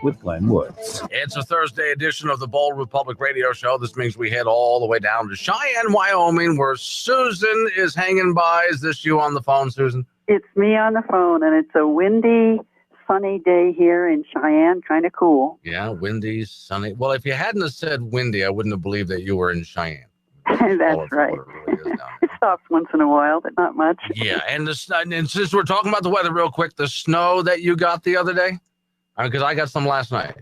with Glen Woods. It's a Thursday edition of the Bold Republic Radio Show. This means we head all the way down to Cheyenne, Wyoming, where Susan is hanging by. Is this you on the phone, Susan? It's me on the phone, and it's a windy, sunny day here in Cheyenne, kind of cool. Yeah, windy, sunny. Well, if you hadn't have said windy, I wouldn't have believed that you were in Cheyenne. That's right. It stops once in a while, but not much. Yeah, and since we're talking about the weather real quick, the snow that you got the other day, because I got some last night.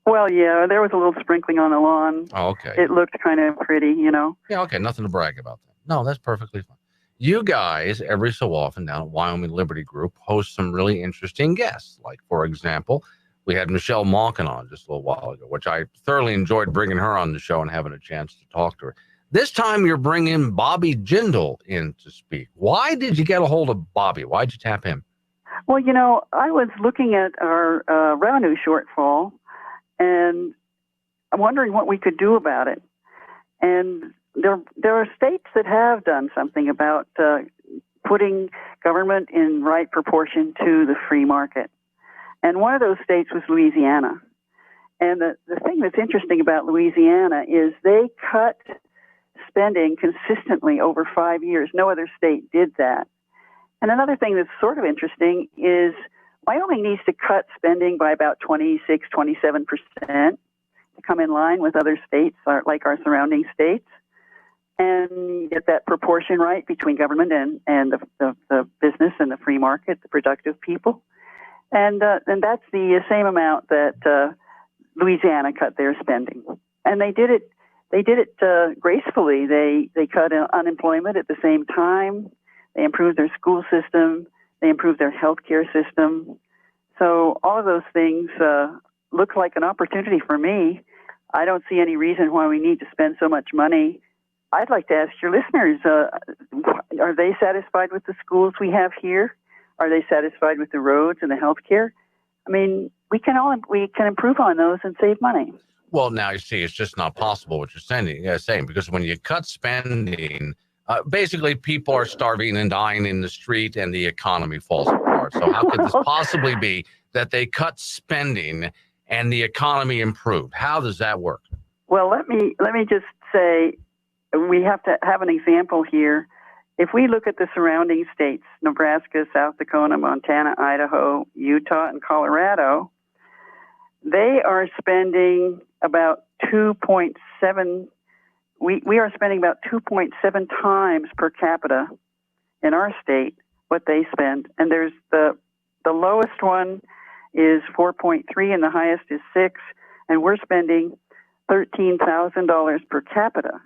Well, yeah, there was a little sprinkling on the lawn. Oh, okay. It looked kind of pretty, you know. Yeah, okay, nothing to brag about that. No, that's perfectly fine. You guys, every so often down at Wyoming Liberty Group, host some really interesting guests. Like, for example, we had Michelle Malkin on just a little while ago, which I thoroughly enjoyed bringing her on the show and having a chance to talk to her. This time you're bringing Bobby Jindal in to speak. Why did you get a hold of Bobby? Why did you tap him? Well, you know, I was looking at our revenue shortfall, and I'm wondering what we could do about it. And there are states that have done something about putting government in right proportion to the free market. And one of those states was Louisiana. And the thing that's interesting about Louisiana is they cut spending consistently over 5 years. No other state did that. And another thing that's sort of interesting is Wyoming needs to cut spending by about 26, 27% to come in line with other states, like our surrounding states, and get that proportion right between government and the business and the free market, the productive people. And that's the same amount that Louisiana cut their spending. And they did it gracefully. They cut unemployment at the same time. They improved their school system. They improved their healthcare system. So all of those things look like an opportunity for me. I don't see any reason why we need to spend so much money. I'd like to ask your listeners, are they satisfied with the schools we have here? Are they satisfied with the roads and the healthcare? I mean, we can improve on those and save money. Well, now you see, it's just not possible what you're saying, because when you cut spending, basically people are starving and dying in the street, and the economy falls apart. So how could this possibly be that they cut spending and the economy improved? How does that work? Well, let me just say we have to have an example here. If we look at the surrounding states, Nebraska, South Dakota, Montana, Idaho, Utah, and Colorado, they are spending about 2.7. We are spending about 2.7 times per capita in our state what they spend, and there's the lowest one is 4.3, and the highest is 6, and we're spending $13,000 per capita.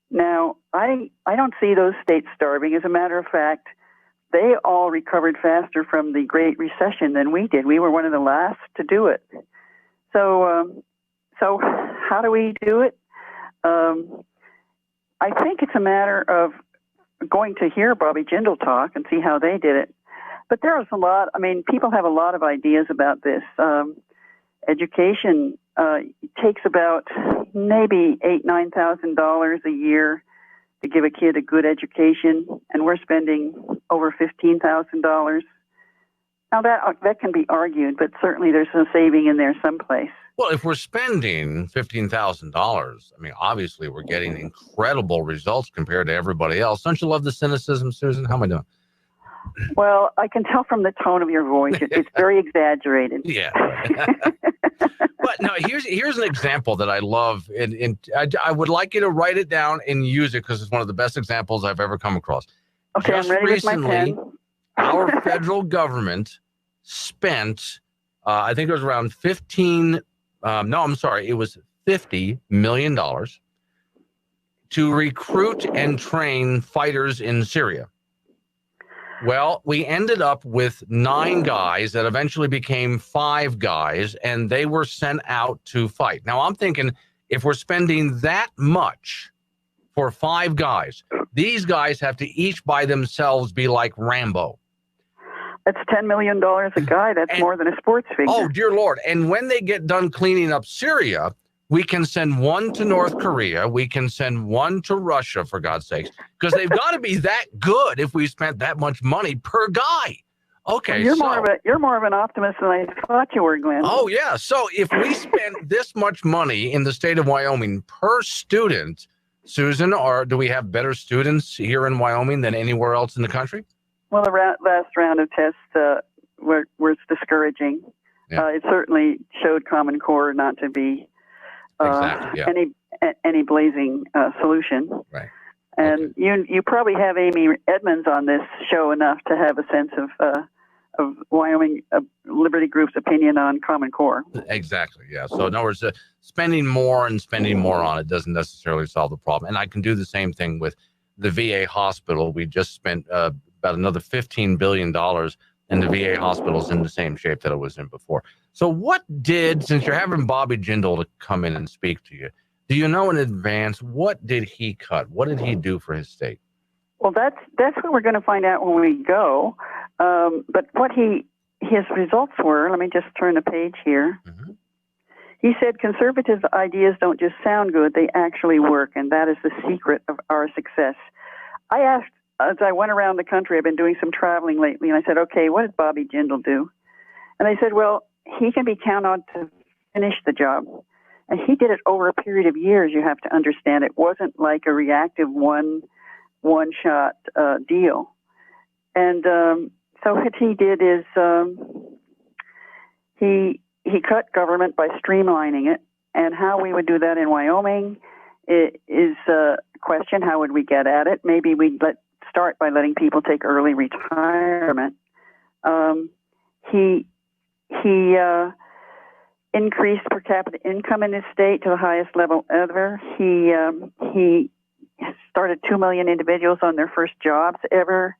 Now, I don't see those states starving. As a matter of fact, they all recovered faster from the Great Recession than we did. We were one of the last to do it. So how do we do it? I think it's a matter of going to hear Bobby Jindal talk and see how they did it. But there was a lot. I mean, people have a lot of ideas about this. Education takes about maybe $8,000-9,000 a year to give a kid a good education, and we're spending over $15,000. Now that can be argued, but certainly there's a saving in there someplace. Well, if we're spending $15,000, I mean, obviously we're getting incredible results compared to everybody else. Don't you love the cynicism, Susan? How am I doing? Well, I can tell from the tone of your voice. It's very exaggerated. Yeah. But no, here's an example that I love, and I would like you to write it down and use it because it's one of the best examples I've ever come across. Okay, Just I'm ready recently, with my pen. Our federal government spent, I think it was around it was $50 million to recruit and train fighters in Syria. Well, we ended up with 9 guys that eventually became 5 guys, and they were sent out to fight. Now, I'm thinking if we're spending that much for 5 guys, these guys have to each by themselves be like Rambo. That's $10 million a guy. That's more than a sports figure. Oh, dear Lord. And when they get done cleaning up Syria, we can send one to North Korea. We can send one to Russia, for God's sakes, because they've got to be that good if we spent that much money per guy. Okay, You're so more of an optimist than I thought you were, Glenn. oh yeah, so if we spend this much money in the state of Wyoming per student, Susan, or do we have better students here in Wyoming than anywhere else in the country? Well, the last round of tests were discouraging. Yeah. It certainly showed Common Core not to be Exactly. Yeah. any blazing solution. Right. And Okay. you probably have Amy Edmonds on this show enough to have a sense of Wyoming Liberty Group's opinion on Common Core. Exactly. Yeah. So in other words, spending more on it doesn't necessarily solve the problem. And I can do the same thing with the VA hospital. We just spent about another $15 billion, and the VA hospital is in the same shape that it was in before. So what did, since you're having Bobby Jindal to come in and speak to you, do you know in advance, what did he cut? What did he do for his state? Well, that's what we're going to find out when we go. But what his results were, let me just turn the page here. Mm-hmm. He said conservative ideas don't just sound good, they actually work, and that is the secret of our success. I asked, as I went around the country, I've been doing some traveling lately, and I said, okay, what did Bobby Jindal do? And they said, well, he can be counted on to finish the job. And he did it over a period of years, you have to understand. It wasn't like a reactive one-shot deal. And so what he did is he cut government by streamlining it. And how we would do that in Wyoming is a question. How would we get at it? Maybe we'd start by letting people take early retirement. He increased per capita income in his state to the highest level ever. He started 2 million individuals on their first jobs ever.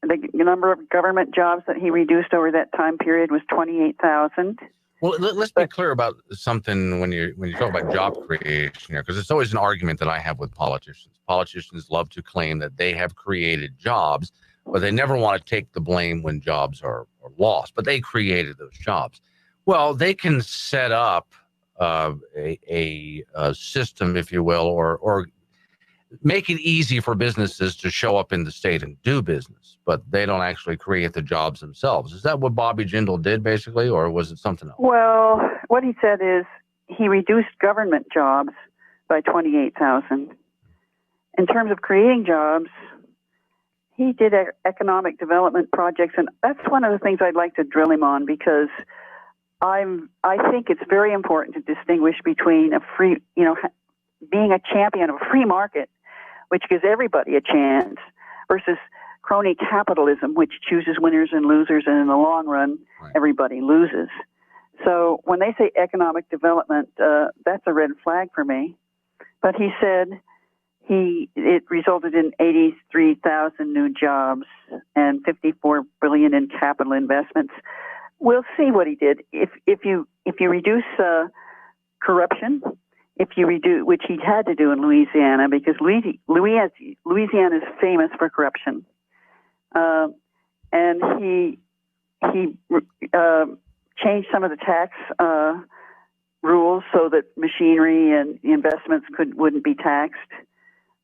The number of government jobs that he reduced over that time period was 28,000. Well, let's be clear about something when you talk about job creation here, because it's always an argument that I have with politicians. Politicians love to claim that they have created jobs, but they never want to take the blame when jobs are lost. But they created those jobs. Well, they can set up a system, if you will, or make it easy for businesses to show up in the state and do business, but they don't actually create the jobs themselves. Is that what Bobby Jindal did, basically, or was it something else? Well, what he said is he reduced government jobs by 28,000. In terms of creating jobs, he did economic development projects, and that's one of the things I'd like to drill him on, because I think it's very important to distinguish between being a champion of a free market, which gives everybody a chance, versus crony capitalism, which chooses winners and losers, and in the long run, right, everybody loses. So when they say economic development, that's a red flag for me. But he said it resulted in 83,000 new jobs and 54 billion in capital investments. We'll see what he did. If you reduce corruption, if you reduce, which he had to do in Louisiana, because Louisiana is famous for corruption, and he changed some of the tax rules so that machinery and investments wouldn't be taxed.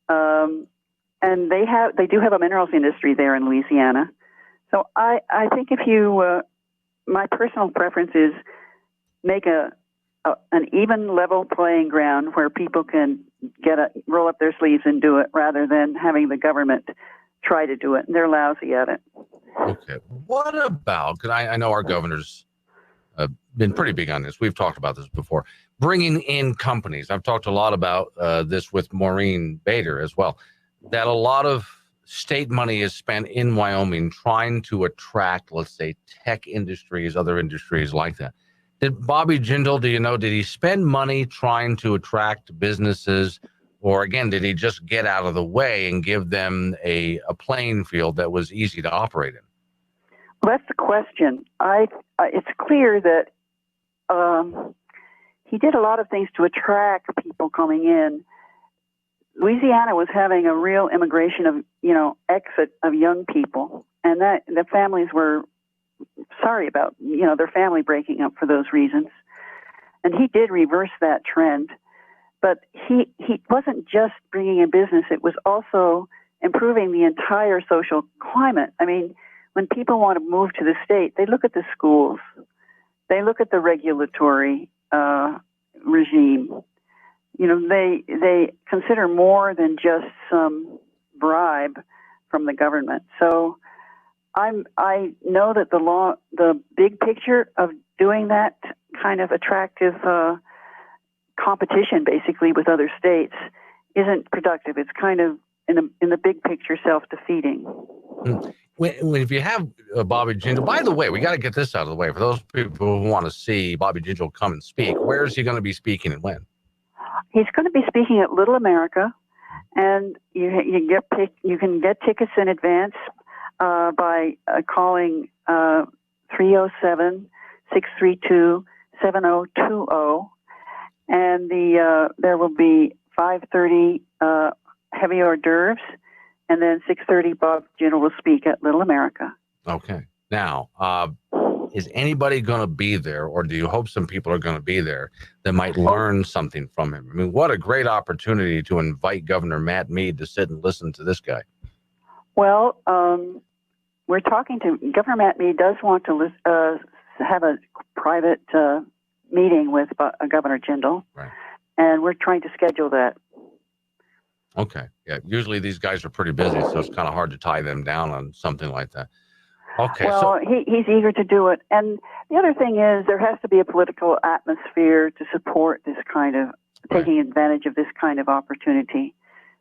And they do have a minerals industry there in Louisiana. So I think if you my personal preference is make an even level playing ground where people can roll up their sleeves and do it, rather than having the government try to do it, and they're lousy at it. Okay. What about, because I know our governor's been pretty big on this. We've talked about this before. Bringing in companies. I've talked a lot about this with Maureen Bader as well, that a lot of state money is spent in Wyoming trying to attract, let's say, tech industries, other industries like that. Did Bobby Jindal, do you know, did he spend money trying to attract businesses, or again, did he just get out of the way and give them a playing field that was easy to operate in? Well, that's the question. It's clear that he did a lot of things to attract people coming in. Louisiana was having a real immigration of, exit of young people, and that the families were sorry about, their family breaking up for those reasons. And he did reverse that trend. But he wasn't just bringing in business, it was also improving the entire social climate. I mean, when people want to move to the state, they look at the schools, they look at the regulatory regime. You know, they consider more than just some bribe from the government. So I know that the big picture of doing that kind of attractive competition, basically with other states, isn't productive. It's kind of in the big picture self-defeating. If you have Bobby Jindal, by the way, we got to get this out of the way for those people who want to see Bobby Jindal come and speak. Where is he going to be speaking and when? He's going to be speaking at Little America, and you can get tickets in advance by calling 307-632-7020, and there will be 5:30 heavy hors d'oeuvres, and then 6:30 Bob Jindal will speak at Little America. Okay. Now, is anybody going to be there, or do you hope some people are going to be there that might learn something from him? I mean, what a great opportunity to invite Governor Matt Mead to sit and listen to this guy. Well, we're talking to Governor Matt Mead. Does want to have a private meeting with Governor Jindal, right? And we're trying to schedule that. Okay. Yeah. Usually these guys are pretty busy, so it's kind of hard to tie them down on something like that. Okay. Well, he's eager to do it. And the other thing is there has to be a political atmosphere to support this kind of taking advantage of this kind of opportunity.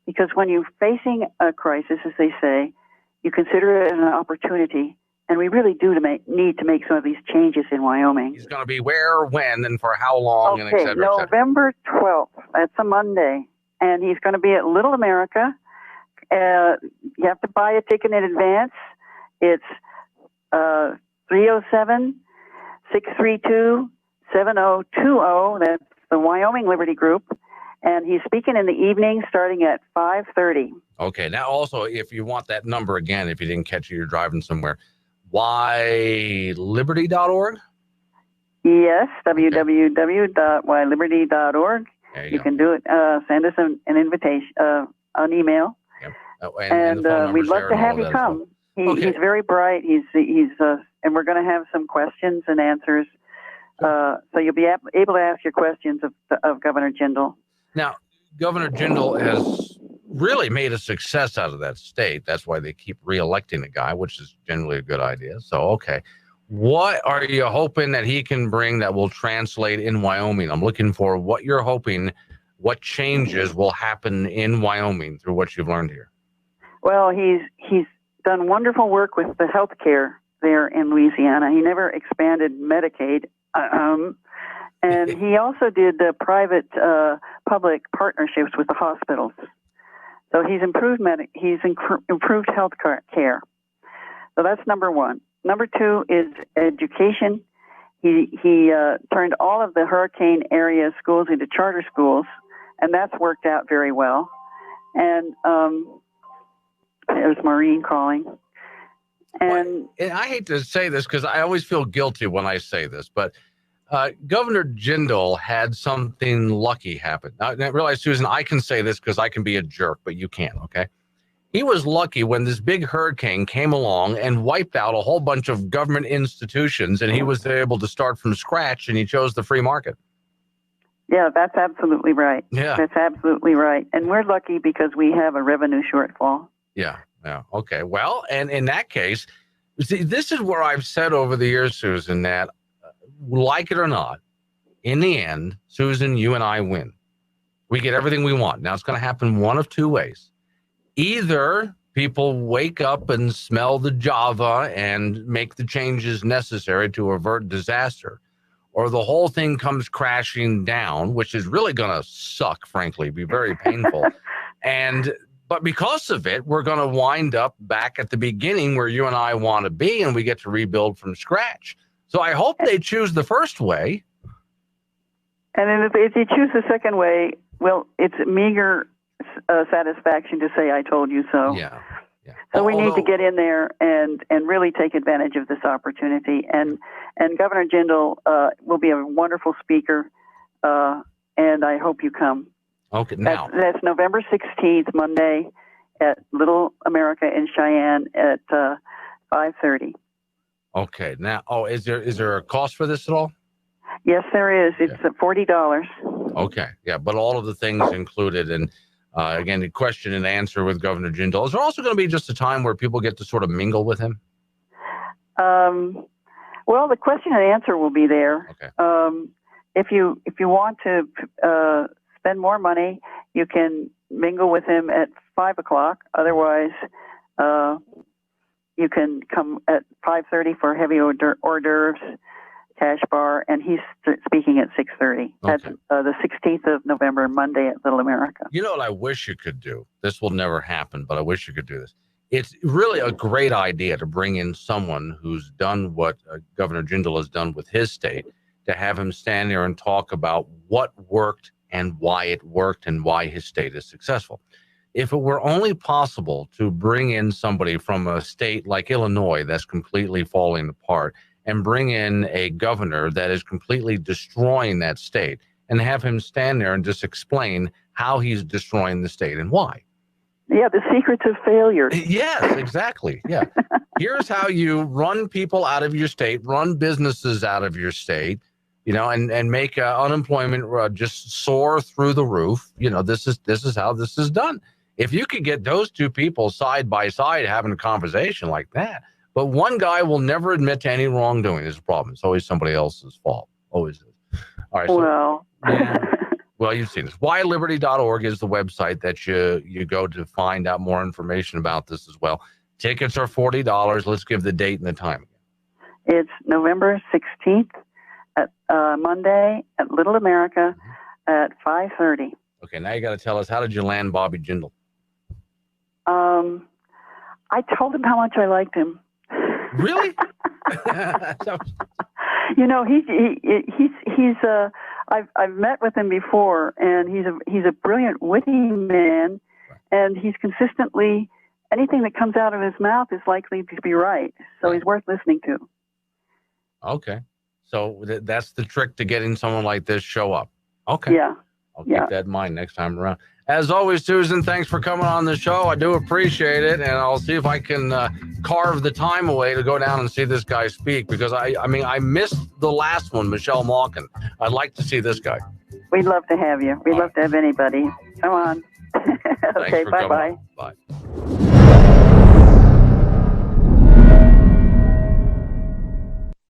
Because when you're facing a crisis, as they say, you consider it an opportunity. And we really do need to make some of these changes in Wyoming. He's going to be where, when, and for how long, and et cetera, et cetera. November 12th. That's a Monday. And he's going to be at Little America. You have to buy a ticket in advance. It's 307-632-7020. That's the Wyoming Liberty Group. And he's speaking in the evening starting at 5:30. Okay. Now, also, if you want that number again, if you didn't catch it, you're driving somewhere, whyliberty.org? Yes, www.whyliberty.org. You can do it. Send us an invitation, an email. Yep. And we'd love to have you come. Well. He's very bright. He's and we're going to have some questions and answers. So you'll be able to ask your questions of Governor Jindal. Now, Governor Jindal has really made a success out of that state. That's why they keep reelecting the guy, which is generally a good idea. So, okay. What are you hoping that he can bring that will translate in Wyoming? I'm looking for what you're hoping, what changes will happen in Wyoming through what you've learned here. Well, he's done wonderful work with the health care there in Louisiana. He never expanded Medicaid. And he also did the private public partnerships with the hospitals. So he's improved improved health care. So that's number one. Number two is education. He turned all of the hurricane area schools into charter schools, and that's worked out very well. And there's Maureen calling. And I hate to say this because I always feel guilty when I say this, but Governor Jindal had something lucky happen. Now, I realize, Susan, I can say this because I can be a jerk, but you can't, okay? He was lucky when this big hurricane came along and wiped out a whole bunch of government institutions, and he was able to start from scratch, and he chose the free market. Yeah, that's absolutely right. Yeah. That's absolutely right. And we're lucky because we have a revenue shortfall. Yeah. Okay. Well, and in that case, see, this is where I've said over the years, Susan, that like it or not, in the end, Susan, you and I win. We get everything we want. Now, it's going to happen one of two ways. Either people wake up and smell the Java and make the changes necessary to avert disaster, or the whole thing comes crashing down, which is really going to suck, frankly, be very painful. But because of it, we're going to wind up back at the beginning where you and I want to be, and we get to rebuild from scratch. So I hope they choose the first way. And then if they choose the second way, well, it's meager satisfaction to say I told you so. Yeah. So we need to get in there and really take advantage of this opportunity. And Governor Jindal will be a wonderful speaker, and I hope you come. Okay, now. That's November 16th, Monday, at Little America in Cheyenne at 5:30. Okay. Now, is there a cost for this at all? Yes, there is. It's $40. Okay. Yeah, but all of the things included. And again, the question and answer with Governor Jindal. Is there also going to be just a time where people get to sort of mingle with him? Well, the question and answer will be there. Okay. If you want to spend more money, you can mingle with him at 5 o'clock. Otherwise, you can come at 5:30 for heavy hors d'oeuvres, cash bar, and he's speaking at 6:30. Okay. That's the 16th of November, Monday at Little America. You know what I wish you could do? This will never happen, but I wish you could do this. It's really a great idea to bring in someone who's done what Governor Jindal has done with his state, to have him stand there and talk about what worked and why it worked and why his state is successful. If it were only possible to bring in somebody from a state like Illinois that's completely falling apart and bring in a governor that is completely destroying that state and have him stand there and just explain how he's destroying the state and why. Yeah, the secrets of failure. Yes, exactly. Yeah. Here's how you run people out of your state, run businesses out of your state, and make unemployment just soar through the roof. This is how this is done. If you could get those two people side by side having a conversation like that, but one guy will never admit to any wrongdoing is a problem. It's always somebody else's fault. Always is. All right. Well, well, you've seen this. WhyLiberty.org is the website that you go to find out more information about this as well. Tickets are $40. Let's give the date and the time. It's November 16th at Monday at Little America at 5:30. Okay, now you got to tell us, how did you land Bobby Jindal? I told him how much I liked him. Really? I've met with him before, and he's a brilliant, witty man, and he's consistently, anything that comes out of his mouth is likely to be right. So he's worth listening to. Okay, so that's the trick to getting someone like this show up. Okay. Yeah. I'll keep that in mind next time around. As always, Susan, thanks for coming on the show. I do appreciate it, and I'll see if I can carve the time away to go down and see this guy speak, because I missed the last one, Michelle Malkin. I'd like to see this guy. We'd love to have you. We'd love to have anybody. Come on. Okay, bye-bye. Bye.